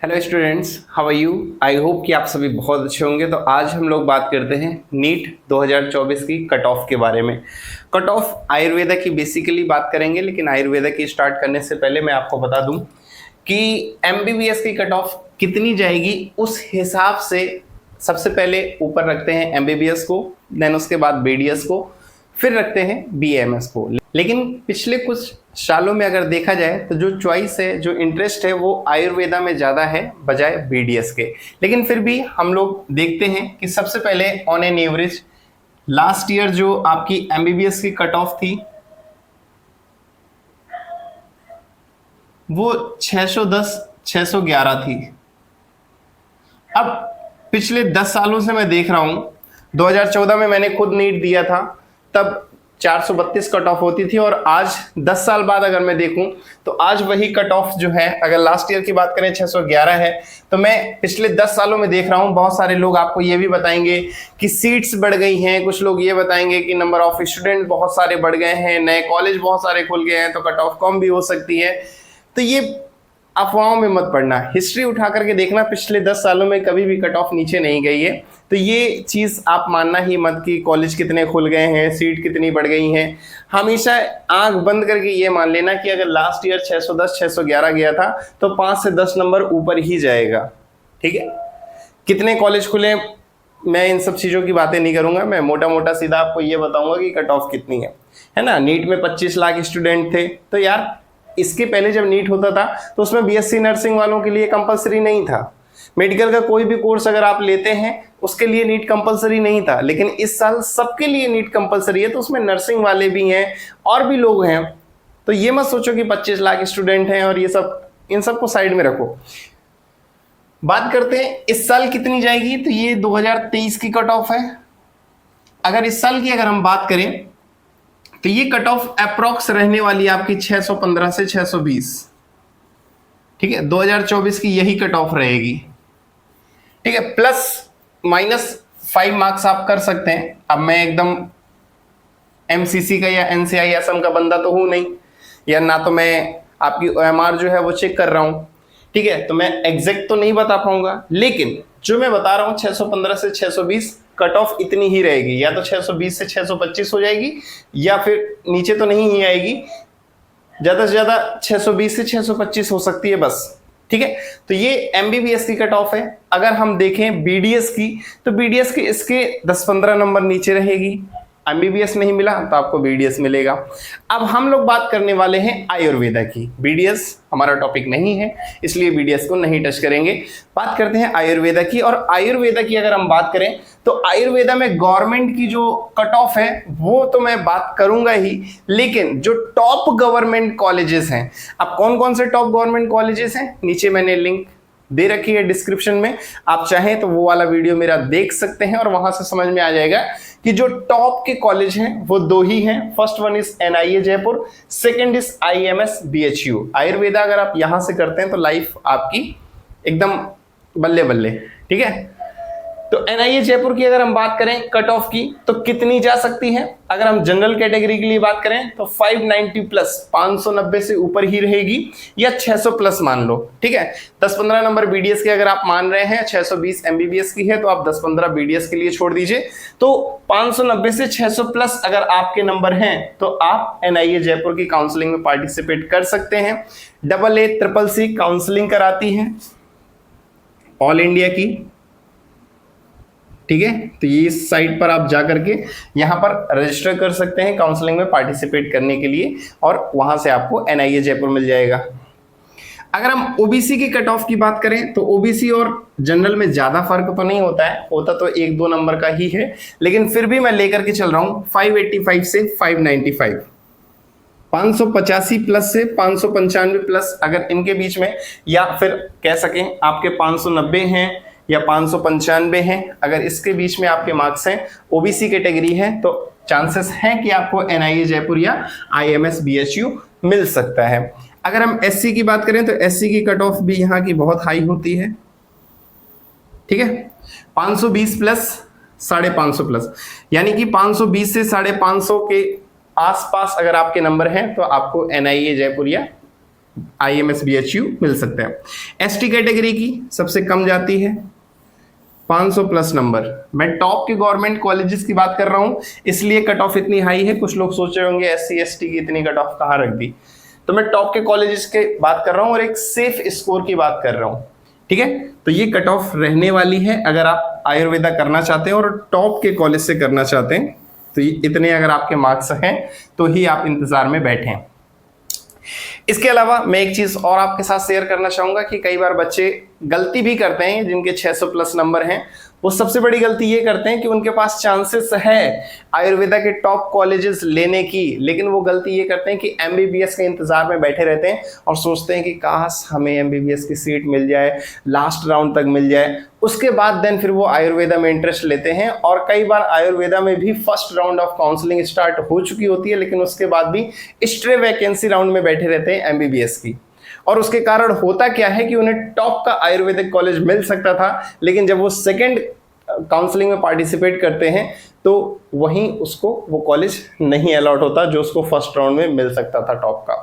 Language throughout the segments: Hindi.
Hello students, how are you. I hope कि आप सभी बहुत अच्छे होंगे। तो आज हम लोग बात करते हैं नीट 2024 की कट ऑफ के बारे में। कट ऑफ आयुर्वेदा की बेसिकली बात करेंगे, लेकिन आयुर्वेदा की स्टार्ट करने से पहले मैं आपको बता दूं कि एमबीबीएस की कट ऑफ कितनी जाएगी उस हिसाब से सबसे पहले ऊपर रखते हैं एमबीबीएस को, देन उसके बाद बीडीएस को, फिर रखते हैं बीएमएस को। लेकिन पिछले कुछ सालों में अगर देखा जाए तो जो चॉइस है, जो इंटरेस्ट है, वो आयुर्वेदा में ज़्यादा है बजाय बीडीएस के। लेकिन फिर भी हम लोग देखते हैं कि सबसे पहले on an average last year जो आपकी एमबीबीएस की कट ऑफ थी वो 610 611 थी। अब पिछले 10 सालों से मैं देख रहा हूं, 2014 में मैंने खुद नीट दिया था, तब 432 कट ऑफ होती थी, और आज 10 साल बाद अगर मैं देखूं तो आज वही कट ऑफ जो है, अगर लास्ट ईयर की बात करें 611 है, तो मैं पिछले 10 सालों में देख रहा हूं बहुत सारे लोग आपको ये भी बताएंगे कि सीट्स बढ़ गई हैं, कुछ लोग ये बताएंगे कि नंबर ऑफ स्टूडेंट बहुत सारे बढ़ गए हैं, नए कॉलेज बहुत सारे खुल गए हैं, तो कट ऑफ कम भी हो सकती है। तो ये अफवाहों में मत पड़ना, हिस्ट्री उठा करके देखना, पिछले 10 सालों में कभी भी कट ऑफ नीचे नहीं गई है। तो ये चीज़ आप मानना ही मत कि कॉलेज कितने खुल गए हैं, सीट कितनी बढ़ गई हैं। हमेशा आंख बंद करके ये मान लेना कि अगर लास्ट ईयर 610 611 गया था तो 5 से 10 नंबर ऊपर ही जाएगा। ठीक है, कितने कॉलेज खुले मैं इन सब चीज़ों की बातें नहीं करूंगा, मैं मोटा मोटा सीधा आपको ये बताऊंगा कि कट ऑफ कितनी है ना। नीट में 25 लाख स्टूडेंट थे, तो यार इसके पहले जब नीट होता था तो उसमें बीएससी नर्सिंग वालों के लिए कंपलसरी नहीं था। मेडिकल का कोई भी कोर्स अगर आप लेते हैं उसके लिए नीट कंपलसरी नहीं था, लेकिन इस साल सबके लिए नीट कंपलसरी है, तो उसमें नर्सिंग वाले भी हैं और भी लोग हैं। तो ये मत सोचो कि 25 लाख स्टूडेंट हैं और ये सब, इन सबको साइड में रखो। बात करते हैं इस साल कितनी जाएगी, तो ये 2023 की कट ऑफ है। अगर इस साल की अगर हम बात करें तो ये कट ऑफ अप्रोक्स रहने वाली है आपकी 615 से 620। ठीक है, 2024 की यही कट ऑफ रहेगी। ठीक है, प्लस माइनस 5 मार्क्स आप कर सकते हैं। अब मैं एकदम एमसीसी का या एनसीआई असम का बंदा तो हूं नहीं, या ना तो मैं आपकी ओएमआर जो है वो चेक कर रहा हूं। ठीक है, तो मैं एग्जैक्ट तो नहीं बता पाऊंगा, लेकिन जो मैं बता रहा हूं 615 से 620 कट ऑफ इतनी ही रहेगी। या तो 620 से 625 हो जाएगी, या फिर नीचे तो नहीं ही आएगी, ज्यादा से ज्यादा 620 से 625 हो सकती है बस। ठीक है, तो ये एमबीबीएस की कट ऑफ है। अगर हम देखें बीडीएस की, तो बीडीएस की इसके 10-15 नंबर नीचे रहेगी। एमबीबीएस नहीं मिला तो आपको बीडीएस मिलेगा। अब हम लोग बात करने वाले हैं आयुर्वेदा की। बीडीएस हमारा टॉपिक नहीं है, इसलिए बीडीएस को नहीं टच करेंगे। बात करते हैं आयुर्वेदा की, और आयुर्वेदा की अगर हम बात करें तो आयुर्वेदा में गवर्नमेंट की जो कट ऑफ है वो तो मैं बात करूंगा ही, लेकिन जो टॉप गवर्नमेंट कॉलेजेस हैं, अब कौन कौन से टॉप गवर्नमेंट कॉलेजेस हैं, नीचे मैंने लिंक दे रखी है डिस्क्रिप्शन में, आप चाहें तो वो वाला वीडियो मेरा देख सकते हैं और वहां से समझ में आ जाएगा कि जो टॉप के कॉलेज हैं वो 2 ही हैं। First one is NIA Jaipur, second is IMS BHU. Ayurveda अगर आप यहां से करते हैं तो लाइफ आपकी एकदम बल्ले बल्ले। ठीक है, तो एनआईए जयपुर की अगर हम बात करें कट ऑफ की तो कितनी जा सकती है, अगर हम जनरल कैटेगरी के लिए बात करें तो 590 प्लस, 590 से ऊपर ही रहेगी, या 600 प्लस मान लो। ठीक है, 10-15 नंबर बीडीएस के अगर आप मान रहे हैं, 620 एमबीबीएस की है तो आप 10-15 बीडीएस के लिए छोड़ दीजिए। तो 590 से 600 प्लस अगर आपके नंबर हैं तो आप एनआईए जयपुर की काउंसलिंग में पार्टिसिपेट कर सकते हैं। AA CCC काउंसलिंग कराती है ऑल इंडिया की। ठीक है, तो ये इस साइट पर आप जाकर के यहाँ पर रजिस्टर कर सकते हैं काउंसलिंग में पार्टिसिपेट करने के लिए, और वहां से आपको एनआईए जयपुर मिल जाएगा। अगर हम ओबीसी की कट ऑफ की बात करें तो ओबीसी और जनरल में ज्यादा फर्क तो नहीं होता है, होता तो 1-2 नंबर का ही है, लेकिन फिर भी मैं लेकर के चल रहा हूं 585 से 595, 585 प्लस से 595 प्लस, अगर इनके बीच में, या फिर कह सकें आपके 590 हैं या 595 हैं, अगर इसके बीच में आपके मार्क्स हैं, ओबीसी कैटेगरी है, तो चांसेस हैं कि आपको एनआईए जयपुर या आईएमएस बीएचयू मिल सकता है। अगर हम एससी की बात करें तो एससी की कट ऑफ भी यहाँ की बहुत हाई होती है। ठीक है, 520 प्लस 550 प्लस, यानी कि 520 से 550 के आसपास अगर आपके नंबर हैं तो आपको एनआईए जयपुर या IMS BHU मिल सकता है। ST कैटेगरी की सबसे कम जाती है 500 प्लस नंबर। मैं टॉप के गवर्नमेंट कॉलेजेस की बात कर रहा हूं, इसलिए कट ऑफ इतनी हाई है। कुछ लोग सोच रहे होंगे SC ST की इतनी कट ऑफ कहाँ रख दी, तो मैं टॉप के कॉलेजेस की बात कर रहा हूं और एक सेफ स्कोर की बात कर रहा हूं। ठीक है, तो ये कट ऑफ रहने वाली है अगर आप आयुर्वेदा करना चाहते हैं और टॉप के कॉलेज से करना चाहते हैं, तो ये इतने अगर आपके मार्क्स हैं तो ही आप इंतजार में बैठे हैं। इसके अलावा मैं एक चीज और आपके साथ शेयर करना चाहूंगा कि कई बार बच्चे गलती भी करते हैं, जिनके 600 प्लस नंबर हैं, वो सबसे बड़ी गलती ये करते हैं कि उनके पास चांसेस है आयुर्वेदा के टॉप कॉलेजेस लेने की, लेकिन वो गलती ये करते हैं कि MBBS के इंतजार में बैठे रहते हैं और सोचते हैं कि काश हमें MBBS की सीट मिल जाए, लास्ट राउंड तक मिल जाए, उसके बाद देन फिर वो आयुर्वेदा में इंटरेस्ट लेते हैं। और कई बार आयुर्वेदा में भी first round of counselling start हो चुकी होती है, लेकिन उसके बाद भी स्ट्रे वैकेंसी राउंड में बैठे रहते हैं MBBS की। और उसके कारण होता क्या है कि उन्हें टॉप का आयुर्वेदिक कॉलेज मिल सकता था, लेकिन जब वो सेकंड काउंसलिंग में पार्टिसिपेट करते हैं तो वहीं उसको वो कॉलेज नहीं अलॉट होता जो उसको फर्स्ट राउंड में मिल सकता था टॉप का।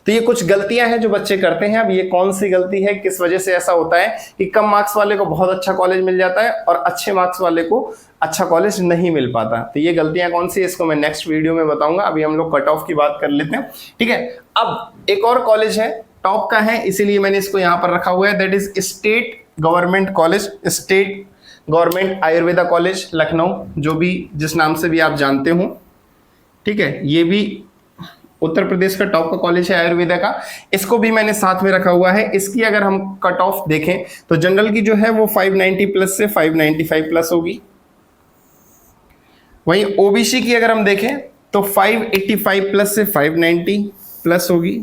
तो ये कुछ गलतियां हैं जो बच्चे करते हैं। अब ये कौन सी गलती है, किस वजह से ऐसा होता है कि कम मार्क्स वाले को बहुत अच्छा कॉलेज मिल जाता है और अच्छे मार्क्स वाले को अच्छा कॉलेज नहीं मिल पाता, तो ये गलतियां कौन सी है इसको मैं नेक्स्ट वीडियो में बताऊंगा। अभी हम लोग कट ऑफ की बात कर लेते हैं। ठीक है, अब एक और कॉलेज है, टॉप का है, इसीलिए मैंने इसको यहां पर रखा हुआ है, that is state government college, state government Ayurveda college Lucknow, जो भी जिस नाम से भी आप जानते हो। ठीक है, ये भी उत्तर प्रदेश का टॉप का कॉलेज है आयुर्वेदा का, इसको भी मैंने साथ में रखा हुआ है। इसकी अगर हम कट ऑफ देखें तो जनरल की जो है वो 590 प्लस से 595 प्लस होगी। वहीं ओबीसी की अगर हम देखें तो 585 प्लस से 590 प्लस होगी।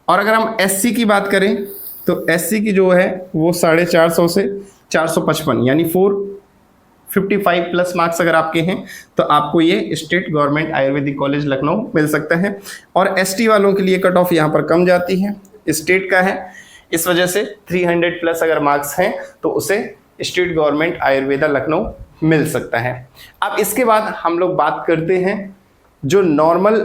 और अगर हम एससी की बात करें तो एससी की जो है वो 450 से 455 यानी 455 प्लस मार्क्स अगर आपके हैं तो आपको ये state government Ayurvedic college Lucknow मिल सकता है। और एसटी वालों के लिए कट ऑफ यहाँ पर कम जाती है, स्टेट का है, इस वजह से 300 प्लस अगर मार्क्स हैं तो उसे स्टेट गवर्नमेंट आयुर्वेदा लखनऊ मिल सकता है। अब इसके बाद हम लोग बात करते हैं जो नॉर्मल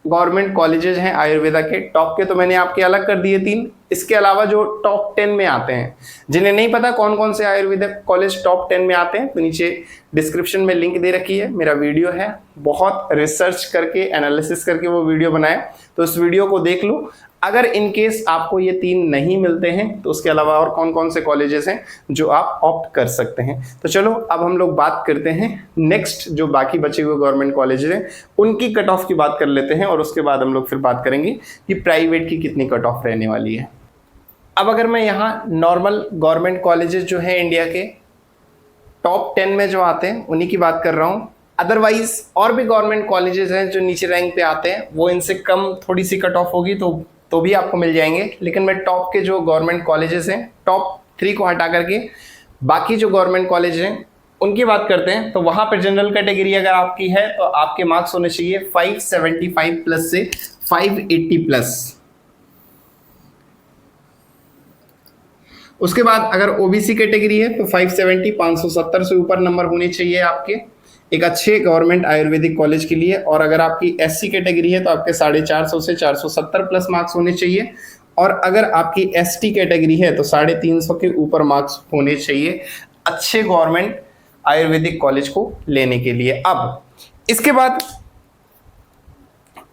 गवर्नमेंट कॉलेजेस हैं आयुर्वेदा के, टॉप के तो मैंने आपके अलग कर दिए 3, इसके अलावा जो टॉप 10 में आते हैं, जिन्हें नहीं पता कौन कौन से आयुर्वेदा कॉलेज टॉप 10 में आते हैं तो नीचे डिस्क्रिप्शन में लिंक दे रखी है, मेरा वीडियो है, बहुत रिसर्च करके एनालिसिस करके वो वीडियो बनाया, तो इस वीडियो को देख लो। अगर इन केस आपको ये 3 नहीं मिलते हैं तो उसके अलावा और कौन कौन से कॉलेजेस हैं जो आप ऑप्ट कर सकते हैं। तो चलो अब हम लोग बात करते हैं नेक्स्ट जो बाकी बचे हुए गवर्नमेंट कॉलेजेस हैं उनकी कट ऑफ की बात कर लेते हैं और उसके बाद हम लोग फिर बात करेंगे कि प्राइवेट की कितनी कट ऑफ रहने वाली है। अब अगर मैं यहाँ नॉर्मल गवर्नमेंट कॉलेजेस जो है इंडिया के टॉप 10 में जो आते हैं उन्हीं की बात कर रहा हूँ, अदरवाइज और भी गवर्नमेंट कॉलेजेस हैं जो नीचे रैंक पे आते हैं वो इनसे कम थोड़ी सी कट ऑफ होगी तो भी आपको मिल जाएंगे। लेकिन मैं टॉप के जो गवर्नमेंट कॉलेजेस हैं टॉप 3 को हटा करके बाकी जो गवर्नमेंट कॉलेज हैं उनकी बात करते हैं, तो वहां पर जनरल कैटेगरी अगर आपकी है तो आपके मार्क्स होने चाहिए 575 प्लस से 580 प्लस। उसके बाद अगर ओबीसी कैटेगरी है तो 570 570 से ऊपर नंबर होने चाहिए आपके एक अच्छे गवर्नमेंट आयुर्वेदिक कॉलेज के लिए। और अगर आपकी एससी कैटेगरी है तो आपके 450 से 470 प्लस मार्क्स होने चाहिए। और अगर आपकी एसटी कैटेगरी है तो 350 के ऊपर मार्क्स होने चाहिए अच्छे गवर्नमेंट आयुर्वेदिक कॉलेज को लेने के लिए। अब इसके बाद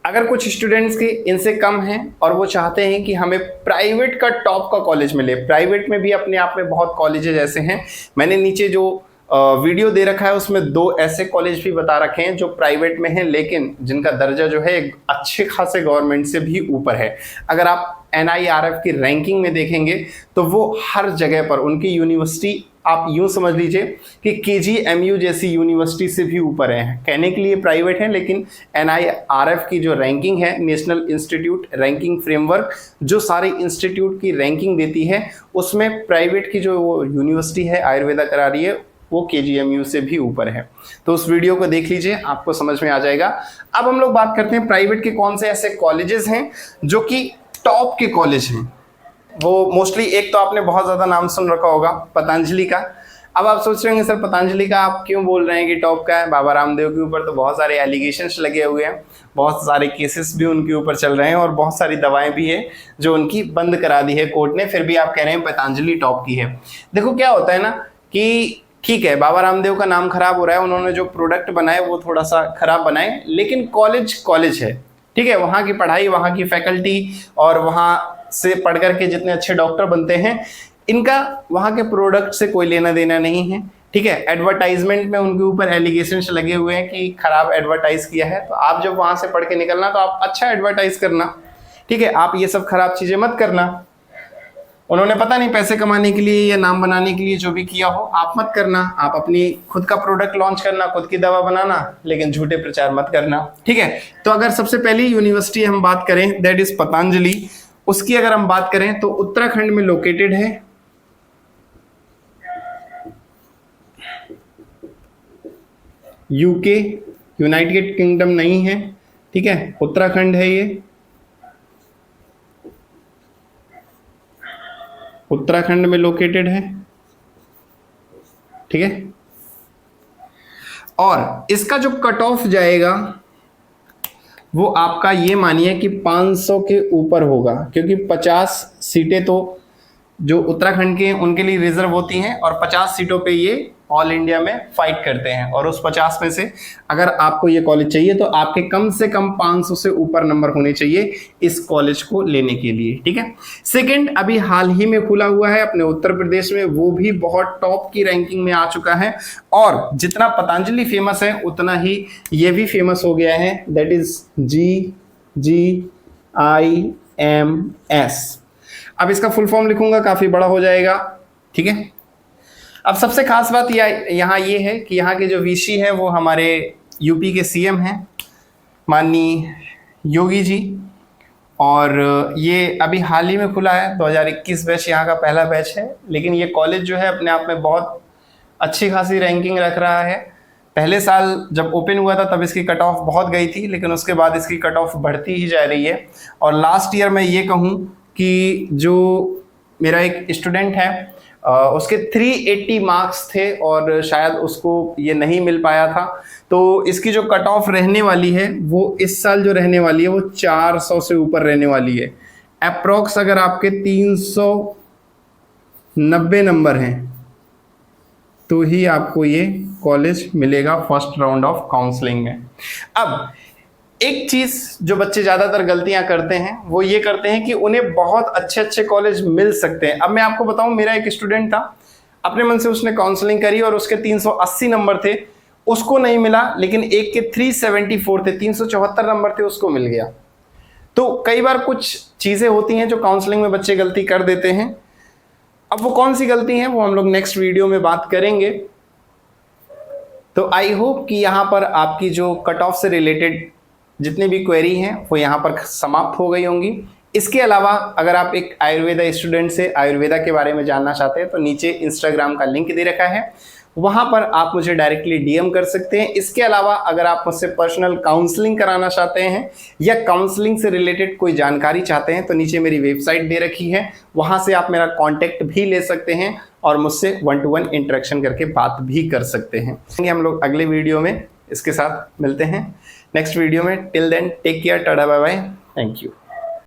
अगर कुछ स्टूडेंट्स के इनसे कम हैं और वो चाहते हैं कि हमें प्राइवेट का टॉप का कॉलेज मिले, प्राइवेट में भी अपने आप में बहुत कॉलेजेस ऐसे हैं, मैंने नीचे जो वीडियो दे रखा है उसमें 2 ऐसे कॉलेज भी बता रखे हैं जो प्राइवेट में हैं लेकिन जिनका दर्जा जो है अच्छे खासे गवर्नमेंट से भी ऊपर है। अगर आप NIRF की रैंकिंग में देखेंगे तो वो हर जगह पर उनकी यूनिवर्सिटी आप यूं समझ लीजिए कि KGMU जैसी यूनिवर्सिटी से भी ऊपर है। कहने के लिए प्राइवेट है लेकिन NIRF की जो रैंकिंग है, नेशनल इंस्टीट्यूट रैंकिंग फ्रेमवर्क, जो सारे इंस्टीट्यूट की रैंकिंग देती है उसमें प्राइवेट की जो वो यूनिवर्सिटी है आयुर्वेदा करा रही है वो KGMU से भी ऊपर है। तो उस वीडियो को देख लीजिए, आपको समझ में आ जाएगा। अब हम लोग बात करते हैं प्राइवेट के कौन से ऐसे कॉलेजेस हैं जो कि टॉप के कॉलेज हैं। वो मोस्टली एक तो आपने बहुत ज़्यादा नाम सुन रखा होगा पतंजलि का, अब आप सोच रहे होंगे सर पतंजलि का आप क्यों बोल रहे हैं कि टॉप का है? बाबा रामदेव के ऊपर तो बहुत सारे एलिगेशंस लगे हुए हैं, बहुत सारे केसेस भी उनके ऊपर चल रहे हैं और बहुत सारी दवाएं भी है जो उनकी बंद करा दी है कोर्ट ने, फिर भी आप कह रहे हैं पतंजलि टॉप की है। देखो क्या होता है ना कि ठीक है बाबा रामदेव का नाम खराब हो रहा है, उन्होंने जो प्रोडक्ट बनाए वो थोड़ा सा खराब बनाए, लेकिन कॉलेज है, ठीक है, वहाँ की पढ़ाई, वहाँ की फैकल्टी और वहाँ से पढ़ करके जितने अच्छे डॉक्टर बनते हैं, इनका वहाँ के प्रोडक्ट से कोई लेना देना नहीं है, ठीक है। एडवर्टाइजमेंट में उनके ऊपर एलिगेशंस लगे हुए हैं कि खराब एडवर्टाइज किया है, तो आप जब वहाँ से पढ़ के निकलना तो आप अच्छा एडवर्टाइज करना, ठीक है, आप ये सब खराब चीज़ें मत करना। उन्होंने पता नहीं पैसे कमाने के लिए या नाम बनाने के लिए जो भी किया हो, आप मत करना, आप अपनी खुद का प्रोडक्ट लॉन्च करना, खुद की दवा बनाना, लेकिन झूठे प्रचार मत करना, ठीक है। तो अगर सबसे पहली यूनिवर्सिटी हम बात करें दैट इज पतंजलि, उसकी अगर हम बात करें तो उत्तराखंड में लोकेटेड है, यूके यूनाइटेड किंगडम नहीं है, ठीक है, उत्तराखंड है ये, उत्तराखंड में लोकेटेड है, ठीक है। और इसका जो कट ऑफ जाएगा वो आपका ये मानिए कि 500 के ऊपर होगा, क्योंकि 50 सीटें तो जो उत्तराखंड के उनके लिए रिजर्व होती हैं और 50 सीटों पे ये ऑल इंडिया में फाइट करते हैं, और उस 50 में से अगर आपको ये कॉलेज चाहिए तो आपके कम से कम 500 से ऊपर नंबर होने चाहिए इस कॉलेज को लेने के लिए, ठीक है। सेकंड, अभी हाल ही में खुला हुआ है अपने उत्तर प्रदेश में, वो भी बहुत टॉप की रैंकिंग में आ चुका है, और जितना पतंजलि फेमस है उतना ही ये भी फेमस हो गया है, दैट इज GGIMS। अब इसका फुल फॉर्म लिखूंगा, काफी बड़ा हो जाएगा, ठीक है। अब सबसे खास बात यहाँ ये है कि यहाँ के जो वीसी हैं वो हमारे यूपी के सीएम हैं माननीय योगी जी, और ये अभी हाल ही में खुला है, 2021 बैच यहाँ का पहला बैच है, लेकिन ये कॉलेज जो है अपने आप में बहुत अच्छी खासी रैंकिंग रख रहा है। पहले साल जब ओपन हुआ था तब इसकी कट ऑफ बहुत गई थी, लेकिन उसके बाद इसकी कट ऑफ बढ़ती ही जा रही है, और लास्ट ईयर मैं ये कहूँ कि जो मेरा एक स्टूडेंट है उसके 380 मार्क्स थे और शायद उसको ये नहीं मिल पाया था, तो इसकी जो कट ऑफ रहने वाली है वो इस साल जो रहने वाली है वो 400 से ऊपर रहने वाली है। अप्रॉक्स अगर आपके 390 नंबर हैं तो ही आपको ये कॉलेज मिलेगा फर्स्ट राउंड ऑफ काउंसलिंग में। अब एक चीज जो बच्चे ज्यादातर गलतियां करते हैं वो ये करते हैं कि उन्हें बहुत अच्छे अच्छे कॉलेज मिल सकते हैं। अब मैं आपको बताऊं, मेरा एक स्टूडेंट था, अपने मन से उसने काउंसलिंग करी और उसके 380 नंबर थे, उसको नहीं मिला, लेकिन एक के 374 थे, 374 नंबर थे, उसको मिल गया। तो कई बार कुछ चीजें होती हैं जो काउंसलिंग में बच्चे गलती कर देते हैं। अब वो कौन सी गलती है वो हम लोग नेक्स्ट वीडियो में बात करेंगे। तो आई होप कि यहाँ पर आपकी जो कट ऑफ से रिलेटेड जितनी भी क्वेरी हैं वो यहाँ पर समाप्त हो गई होंगी। इसके अलावा अगर आप एक आयुर्वेदा स्टूडेंट से आयुर्वेदा के बारे में जानना चाहते हैं तो नीचे इंस्टाग्राम का लिंक दे रखा है, वहाँ पर आप मुझे डायरेक्टली डीएम कर सकते हैं। इसके अलावा अगर आप मुझसे पर्सनल काउंसलिंग कराना चाहते हैं या काउंसलिंग से रिलेटेड कोई जानकारी चाहते हैं तो नीचे मेरी वेबसाइट दे रखी है, वहाँ से आप मेरा कॉन्टैक्ट भी ले सकते हैं और मुझसे 1-to-1 इंटरेक्शन करके बात भी कर सकते हैं। हम लोग अगले वीडियो में इसके साथ मिलते हैं नेक्स्ट वीडियो में। Till then take care, tata bye bye, thank you.